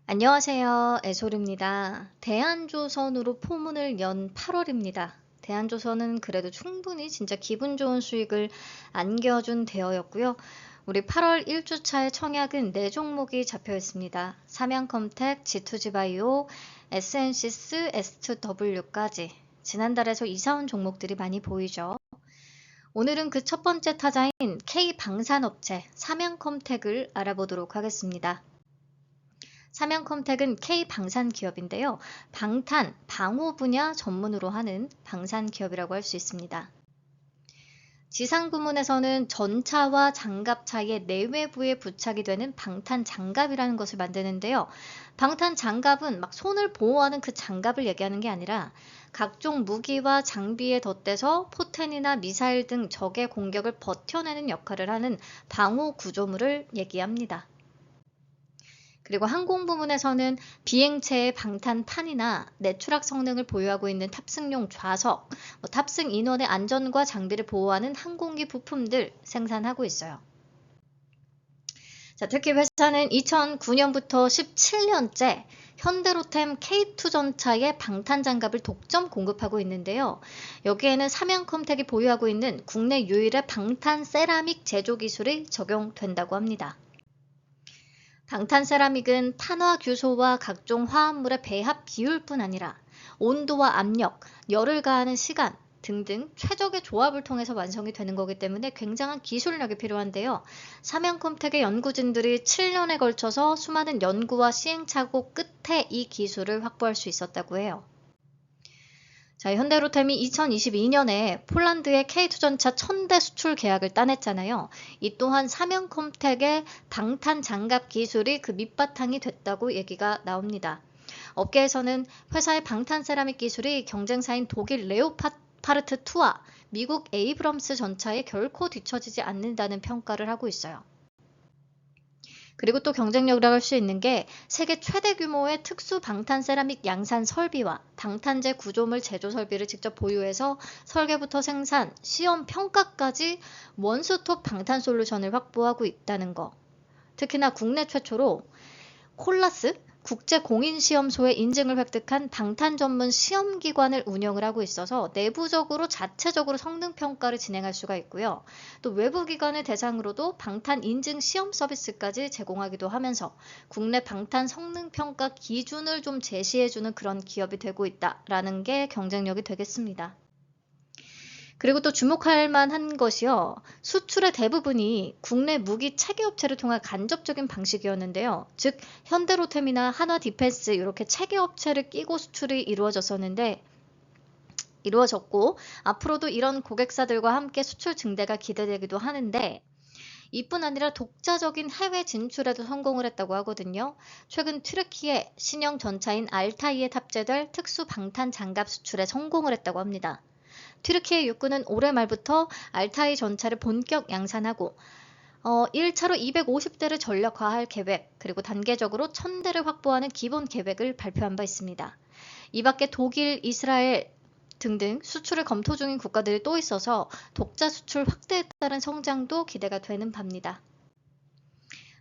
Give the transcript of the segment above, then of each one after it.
안녕하세요. 애솔입니다. 대한조선으로 포문을 연 8월입니다. 대한조선은 그래도 충분히 진짜 기분 좋은 수익을 안겨준 대여였고요. 우리 8월 1주차의 청약은 4종목이 잡혀 있습니다. 삼양컴텍, G2G바이오, SN시스, S2W까지 지난달에서 이사온 종목들이 많이 보이죠. 오늘은 그 첫 번째 타자인 K방산업체 삼양컴텍을 알아보도록 하겠습니다. 삼양컴텍은 K방산 기업인데요. 방탄, 방호 분야 전문으로 하는 방산 기업이라고 할 수 있습니다. 지상 부문에서는 전차와 장갑차의 내외부에 부착이 되는 방탄 장갑이라는 것을 만드는데요. 방탄 장갑은 막 손을 보호하는 그 장갑을 얘기하는 게 아니라 각종 무기와 장비에 덧대서 포텐이나 미사일 등 적의 공격을 버텨내는 역할을 하는 방호 구조물을 얘기합니다. 그리고 항공 부문에서는 비행체의 방탄판이나 내추락 성능을 보유하고 있는 탑승용 좌석, 탑승 인원의 안전과 장비를 보호하는 항공기 부품들 생산하고 있어요. 자, 특히 회사는 2009년부터 17년째 현대로템 K2 전차의 방탄장갑을 독점 공급하고 있는데요. 여기에는 삼양컴텍이 보유하고 있는 국내 유일의 방탄 세라믹 제조 기술이 적용된다고 합니다. 방탄 세라믹은 탄화 규소와 각종 화합물의 배합 비율뿐 아니라 온도와 압력, 열을 가하는 시간 등등 최적의 조합을 통해서 완성이 되는 거기 때문에 굉장한 기술력이 필요한데요. 삼양컴텍의 연구진들이 7년에 걸쳐서 수많은 연구와 시행착오 끝에 이 기술을 확보할 수 있었다고 해요. 자, 현대로템이 2022년에 폴란드의 K2 전차 1000대 수출 계약을 따냈잖아요. 이 또한 삼양컴텍의 방탄 장갑 기술이 그 밑바탕이 됐다고 얘기가 나옵니다. 업계에서는 회사의 방탄 세라믹 기술이 경쟁사인 독일 레오파르트 2와 미국 에이브럼스 전차에 결코 뒤처지지 않는다는 평가를 하고 있어요. 그리고 또 경쟁력이라고 할 수 있는 게 세계 최대 규모의 특수 방탄 세라믹 양산 설비와 방탄재 구조물 제조 설비를 직접 보유해서 설계부터 생산, 시험 평가까지 원스톱 방탄 솔루션을 확보하고 있다는 거. 특히나 국내 최초로 콜라스 국제공인시험소의 인증을 획득한 방탄 전문 시험기관을 운영을 하고 있어서 내부적으로 자체적으로 성능평가를 진행할 수가 있고요. 또 외부 기관을 대상으로도 방탄 인증 시험 서비스까지 제공하기도 하면서 국내 방탄 성능평가 기준을 좀 제시해주는 그런 기업이 되고 있다라는 게 경쟁력이 되겠습니다. 그리고 또 주목할 만한 것이요. 수출의 대부분이 국내 무기 체계업체를 통한 간접적인 방식이었는데요. 즉 현대로템이나 한화디펜스 이렇게 체계업체를 끼고 수출이 이루어졌고 앞으로도 이런 고객사들과 함께 수출 증대가 기대되기도 하는데 이뿐 아니라 독자적인 해외 진출에도 성공을 했다고 하거든요. 최근 튀르키예 신형 전차인 알타이에 탑재될 특수 방탄 장갑 수출에 성공을 했다고 합니다. 튀르키예 육군은 올해 말부터 알타이 전차를 본격 양산하고 1차로 250대를 전력화할 계획, 그리고 단계적으로 1000대를 확보하는 기본 계획을 발표한 바 있습니다. 이 밖에 독일, 이스라엘 등등 수출을 검토 중인 국가들이 또 있어서 독자 수출 확대에 따른 성장도 기대가 되는 바입니다.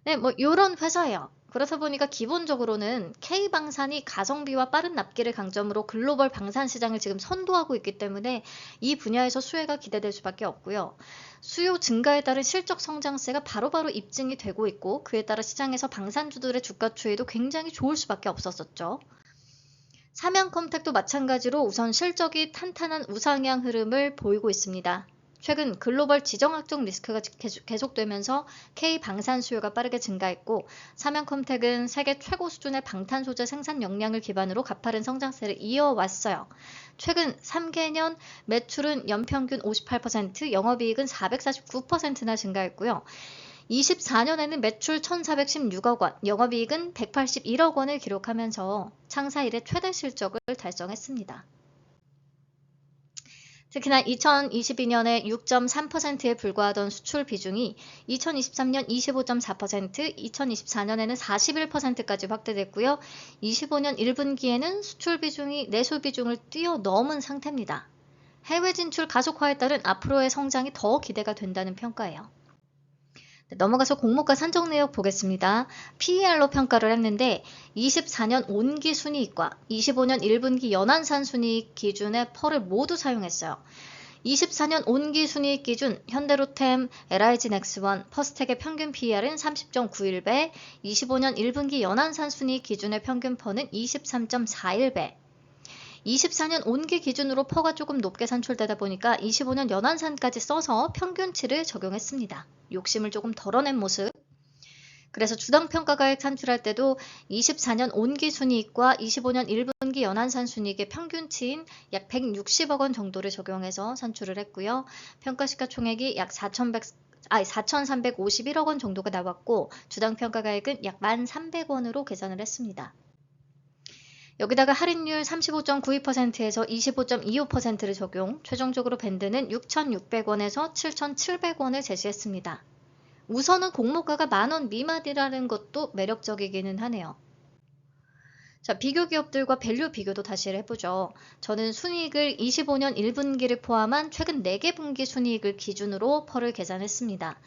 네, 이런 회사예요. 그렇다 보니까 기본적으로는 K방산이 가성비와 빠른 납기를 강점으로 글로벌 방산 시장을 지금 선도하고 있기 때문에 이 분야에서 수혜가 기대될 수밖에 없고요. 수요 증가에 따른 실적 성장세가 바로바로 입증이 되고 있고 그에 따라 시장에서 방산주들의 주가 추이도 굉장히 좋을 수밖에 없었었죠. 삼양컴텍도 마찬가지로 우선 실적이 탄탄한 우상향 흐름을 보이고 있습니다. 최근 글로벌 지정학적 리스크가 계속되면서 K방산 수요가 빠르게 증가했고 삼양컴텍은 세계 최고 수준의 방탄 소재 생산 역량을 기반으로 가파른 성장세를 이어왔어요. 최근 3개년 매출은 연평균 58%, 영업이익은 449%나 증가했고요. 24년에는 매출 1,416억 원, 영업이익은 181억 원을 기록하면서 창사 이래 최대 실적을 달성했습니다. 특히나 2022년에 6.3%에 불과하던 수출 비중이 2023년 25.4%, 2024년에는 41%까지 확대됐고요. 25년 1분기에는 수출 비중이 내수 비중을 뛰어넘은 상태입니다. 해외 진출 가속화에 따른 앞으로의 성장이 더 기대가 된다는 평가예요. 넘어가서 공모가 산정 내역 보겠습니다. PER로 평가를 했는데 24년 온기 순이익과 25년 1분기 연한산 순이익 기준의 펄을 모두 사용했어요. 24년 온기 순이익 기준 현대로템, LIG 넥스원, 퍼스텍의 평균 PER은 30.91배, 25년 1분기 연한산 순이익 기준의 평균 펄은 23.41배. 24년 온기 기준으로 퍼가 조금 높게 산출되다 보니까 25년 연한산까지 써서 평균치를 적용했습니다. 욕심을 조금 덜어낸 모습. 그래서 주당 평가가액 산출할 때도 24년 온기 순이익과 25년 1분기 연한산 순이익의 평균치인 약 160억 원 정도를 적용해서 산출을 했고요. 평가시가총액이 약 4,351억 원 정도가 나왔고 주당 평가가액은 약 1,300원으로 계산을 했습니다. 여기다가 할인율 35.92%에서 25.25%를 적용, 최종적으로 밴드는 6,600원에서 7,700원을 제시했습니다. 우선은 공모가가 10,000원 미만이라는 것도 매력적이기는 하네요. 자, 비교 기업들과 밸류 비교도 다시 해보죠. 저는 순이익을 25년 1분기를 포함한 최근 4개 분기 순이익을 기준으로 펄을 계산했습니다.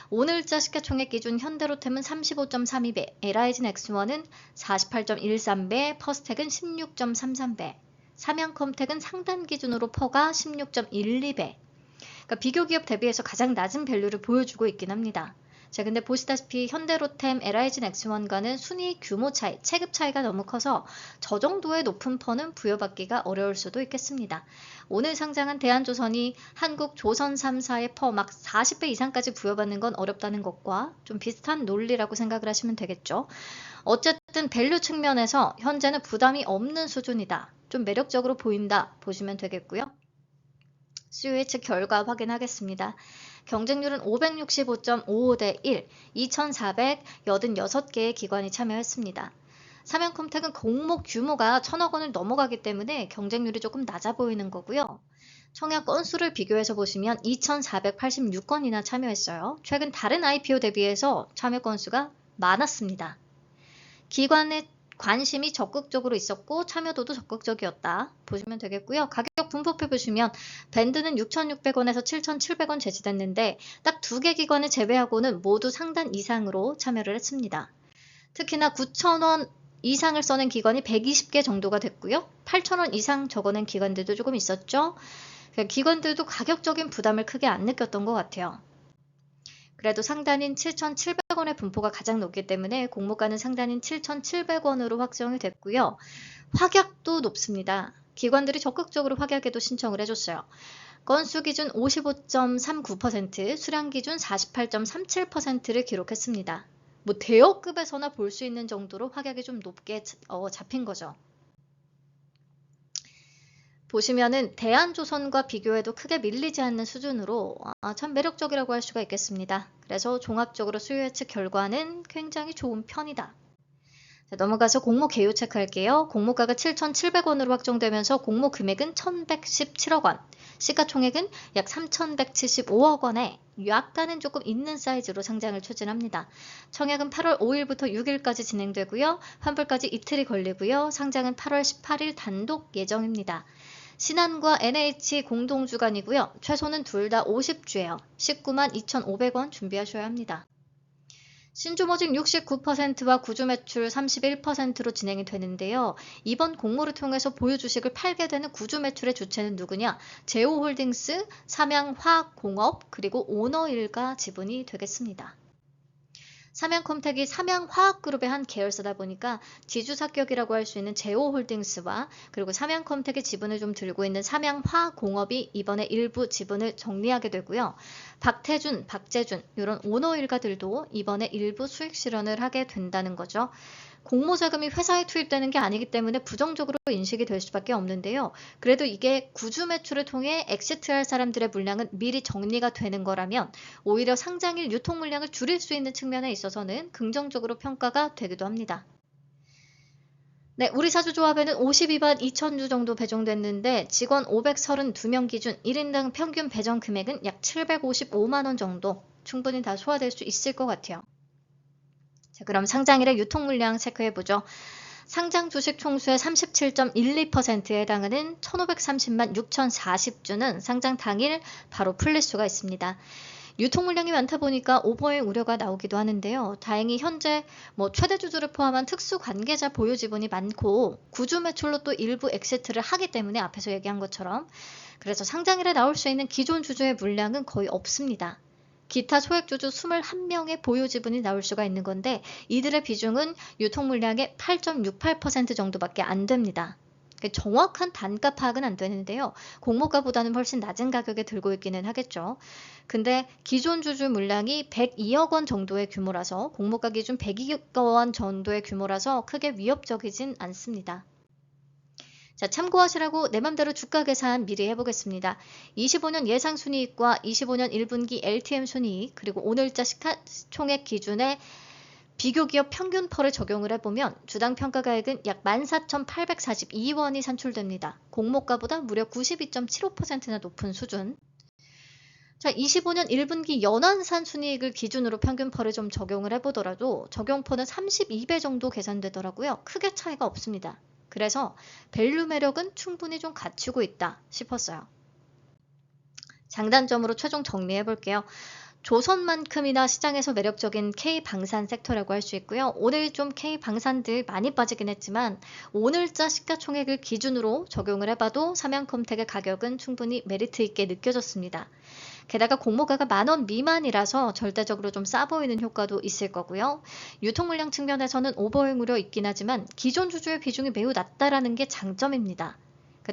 오늘자 시가총액 기준 현대로템은 35.32배, LIG 넥스원은 48.13배, 퍼스텍은 16.33배, 삼양컴텍은 상단 기준으로 퍼가 16.12배. 그러니까 비교 기업 대비해서 가장 낮은 밸류를 보여주고 있긴 합니다. 자, 근데 보시다시피 현대로템, LIG 넥스원과는 순이익 규모 차이, 체급 차이가 너무 커서 저 정도의 높은 펀은 부여받기가 어려울 수도 있겠습니다. 오늘 상장한 대한조선이 한국조선 3사의 퍼 막 40배 이상까지 부여받는 건 어렵다는 것과 좀 비슷한 논리라고 생각을 하시면 되겠죠. 어쨌든 밸류 측면에서 현재는 부담이 없는 수준이다. 좀 매력적으로 보인다 보시면 되겠고요. 수요 예측 결과 확인하겠습니다. 경쟁률은 565.55대 1, 2,486개의 기관이 참여했습니다. 삼양컴텍은 공모 규모가 1,000억 원을 넘어가기 때문에 경쟁률이 조금 낮아 보이는 거고요. 청약 건수를 비교해서 보시면 2,486건이나 참여했어요. 최근 다른 IPO 대비해서 참여 건수가 많았습니다. 기관의 관심이 적극적으로 있었고 참여도도 적극적이었다 보시면 되겠고요. 가격 분포표 보시면 밴드는 6,600원에서 7,700원 제시됐는데 딱 2개 기관을 제외하고는 모두 상단 이상으로 참여를 했습니다. 특히나 9,000원 이상을 써낸 기관이 120개 정도가 됐고요. 8,000원 이상 적어낸 기관들도 조금 있었죠. 기관들도 가격적인 부담을 크게 안 느꼈던 것 같아요. 그래도 상단인 7,700원의 분포가 가장 높기 때문에 공모가는 상단인 7,700원으로 확정이 됐고요. 확약도 높습니다. 기관들이 적극적으로 확약에도 신청을 해줬어요. 건수 기준 55.39%, 수량 기준 48.37%를 기록했습니다. 뭐 대여급에서나 볼 수 있는 정도로 확약이 좀 높게 잡힌 거죠. 보시면은 대한조선과 비교해도 크게 밀리지 않는 수준으로 참 매력적이라고 할 수가 있겠습니다. 그래서 종합적으로 수요 예측 결과는 굉장히 좋은 편이다. 자, 넘어가서 공모 개요 체크할게요. 공모가가 7,700원으로 확정되면서 공모 금액은 1,117억 원, 시가총액은 약 3,175억 원에 약간은 조금 있는 사이즈로 상장을 추진합니다. 청약은 8월 5일부터 6일까지 진행되고요. 환불까지 이틀이 걸리고요. 상장은 8월 18일 단독 예정입니다. 신한과 NH 공동주관이고요. 최소는 둘 다 50주예요. 19만 2,500원 준비하셔야 합니다. 신주모직 69%와 구주 매출 31%로 진행이 되는데요. 이번 공모를 통해서 보유 주식을 팔게 되는 구주 매출의 주체는 누구냐? 제오홀딩스, 삼양화학공업, 그리고 오너일가 지분이 되겠습니다. 삼양컴텍이 삼양화학그룹의 한 계열사다 보니까 지주사격이라고 할 수 있는 제오홀딩스와 그리고 삼양컴텍의 지분을 좀 들고 있는 삼양화공업이 이번에 일부 지분을 정리하게 되고요. 박태준, 박재준 이런 오너일가들도 이번에 일부 수익 실현을 하게 된다는 거죠. 공모자금이 회사에 투입되는 게 아니기 때문에 부정적으로 인식이 될 수밖에 없는데요. 그래도 이게 구주 매출을 통해 엑시트할 사람들의 물량은 미리 정리가 되는 거라면 오히려 상장일 유통 물량을 줄일 수 있는 측면에 있어서는 긍정적으로 평가가 되기도 합니다. 네, 우리 사주조합에는 52만 2천주 정도 배정됐는데 직원 532명 기준 1인당 평균 배정 금액은 약 755만 원 정도 충분히 다 소화될 수 있을 것 같아요. 자, 그럼 상장일의 유통 물량 체크해보죠. 상장 주식 총수의 37.12%에 해당하는 1,530만 6,040주는 상장 당일 바로 풀릴 수가 있습니다. 유통 물량이 많다 보니까 오버행 우려가 나오기도 하는데요. 다행히 현재 최대 주주를 포함한 특수 관계자 보유 지분이 많고 구주 매출로 또 일부 엑시트를 하기 때문에 앞에서 얘기한 것처럼 그래서 상장일에 나올 수 있는 기존 주주의 물량은 거의 없습니다. 기타 소액주주 21명의 보유 지분이 나올 수가 있는 건데 이들의 비중은 유통 물량의 8.68% 정도밖에 안 됩니다. 정확한 단가 파악은 안 되는데요. 공모가보다는 훨씬 낮은 가격에 들고 있기는 하겠죠. 근데 기존 주주 물량이 102억 원 정도의 규모라서 공모가 기준 102억 원 정도의 규모라서 크게 위협적이진 않습니다. 자, 참고하시라고 내 맘대로 주가 계산 미리 해보겠습니다. 25년 예상 순이익과 25년 1분기 LTM 순이익 그리고 오늘자 시가총액 기준에 비교기업 평균 펄을 적용을 해보면 주당 평가가액은 약 14,842원이 산출됩니다. 공모가보다 무려 92.75%나 높은 수준. 자, 25년 1분기 연환산 순이익을 기준으로 평균 펄을 좀 적용을 해보더라도 적용퍼는 32배 정도 계산되더라고요. 크게 차이가 없습니다. 그래서 밸류 매력은 충분히 좀 갖추고 있다 싶었어요. 장단점으로 최종 정리해 볼게요. 조선만큼이나 시장에서 매력적인 K방산 섹터라고 할 수 있고요. 오늘 좀 K방산들 많이 빠지긴 했지만 오늘자 시가총액을 기준으로 적용을 해봐도 삼양컴텍의 가격은 충분히 메리트 있게 느껴졌습니다. 게다가 공모가가 10,000원 미만이라서 절대적으로 좀 싸 보이는 효과도 있을 거고요. 유통 물량 측면에서는 오버행 우려 있긴 하지만 기존 주주의 비중이 매우 낮다라는 게 장점입니다.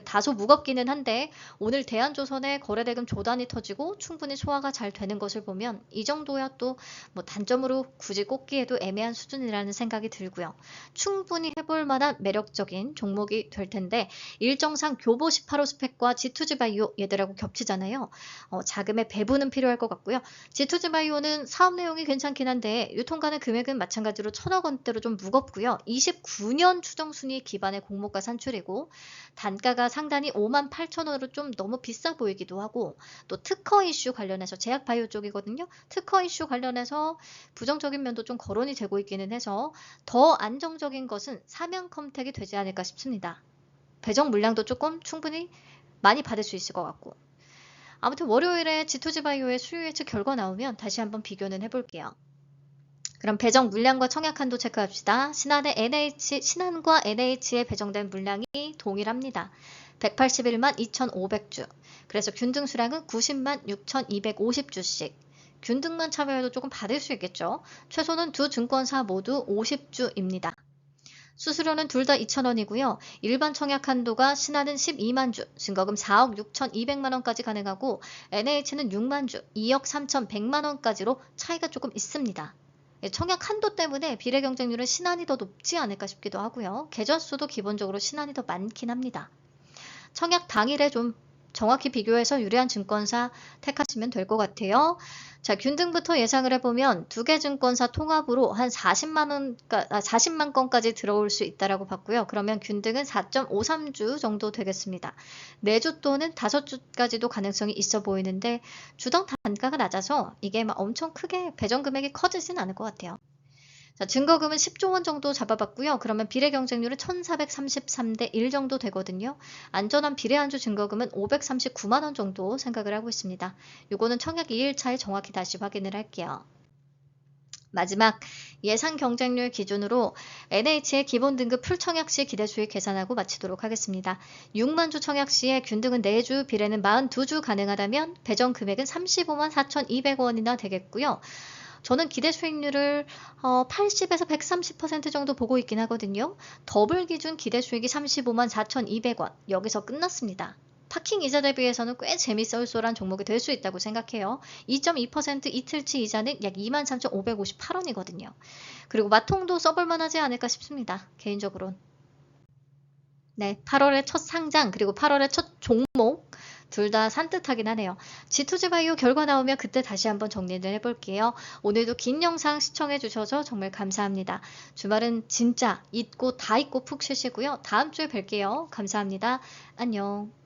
다소 무겁기는 한데 오늘 대한조선의 거래대금 조단이 터지고 충분히 소화가 잘 되는 것을 보면 이 정도야 또 단점으로 굳이 꼽기에도 애매한 수준이라는 생각이 들고요. 충분히 해볼 만한 매력적인 종목이 될 텐데 일정상 교보 18호 스펙과 G2G바이오 얘들하고 겹치잖아요. 자금의 배분은 필요할 것 같고요. G2G바이오는 사업 내용이 괜찮긴 한데 유통가는 금액은 마찬가지로 1,000억 원대로 좀 무겁고요. 29년 추정순위 기반의 공모가 산출이고 단가가 상단이 58,000원으로 좀 너무 비싸 보이기도 하고 또 특허 이슈 관련해서 제약바이오 쪽이거든요. 특허 이슈 관련해서 부정적인 면도 좀 거론이 되고 있기는 해서 더 안정적인 것은 삼양컴텍이 되지 않을까 싶습니다. 배정 물량도 조금 충분히 많이 받을 수 있을 것 같고 아무튼 월요일에 G2G바이오의 수요 예측 결과 나오면 다시 한번 비교는 해볼게요. 그럼 배정 물량과 청약 한도 체크합시다. 신한과 NH에 배정된 물량이 동일합니다. 181만 2,500주. 그래서 균등 수량은 90만 6,250주씩. 균등만 참여해도 조금 받을 수 있겠죠. 최소는 두 증권사 모두 50주입니다. 수수료는 둘 다 2,000원이고요. 일반 청약 한도가 신한은 12만 주, 증거금 4억 6,200만 원까지 가능하고 NH는 6만 주, 2억 3,100만 원까지로 차이가 조금 있습니다. 청약 한도 때문에 비례 경쟁률은 신한이 더 높지 않을까 싶기도 하고요. 계좌 수도 기본적으로 신한이 더 많긴 합니다. 청약 당일에 좀 정확히 비교해서 유리한 증권사 택하시면 될 것 같아요. 자, 균등부터 예상을 해보면 두 개 증권사 통합으로 한 40만 건까지 들어올 수 있다라고 봤고요. 그러면 균등은 4.53주 정도 되겠습니다. 4주 또는 5주까지도 가능성이 있어 보이는데 주당 단가가 낮아서 이게 엄청 크게 배정 금액이 커지진 않을 것 같아요. 자, 증거금은 10조 원 정도 잡아봤고요. 그러면 비례 경쟁률은 1433대 1 정도 되거든요. 안전한 비례 안주 증거금은 539만 원 정도 생각을 하고 있습니다. 요거는 청약 2일차에 정확히 다시 확인을 할게요. 마지막 예상 경쟁률 기준으로 NH의 기본 등급 풀 청약 시 기대 수익 계산하고 마치도록 하겠습니다. 6만 주 청약 시에 균등은 4주, 비례는 42주 가능하다면 배정 금액은 35만 4,200원이나 되겠고요. 저는 기대 수익률을 80에서 130% 정도 보고 있긴 하거든요. 더블 기준 기대 수익이 35만 4,200원. 여기서 끝났습니다. 파킹 이자 대비해서는 꽤 재미쏠쏠한 종목이 될 수 있다고 생각해요. 2.2% 이틀치 이자는 약 23,558원이거든요. 그리고 마통도 써볼만 하지 않을까 싶습니다. 개인적으로는. 네, 8월의 첫 상장 그리고 8월의 첫 종목 둘 다 산뜻하긴 하네요. G2G바이오 결과 나오면 그때 다시 한번 정리를 해볼게요. 오늘도 긴 영상 시청해주셔서 정말 감사합니다. 주말은 진짜 잊고 다 잊고 푹 쉬시고요. 다음 주에 뵐게요. 감사합니다. 안녕.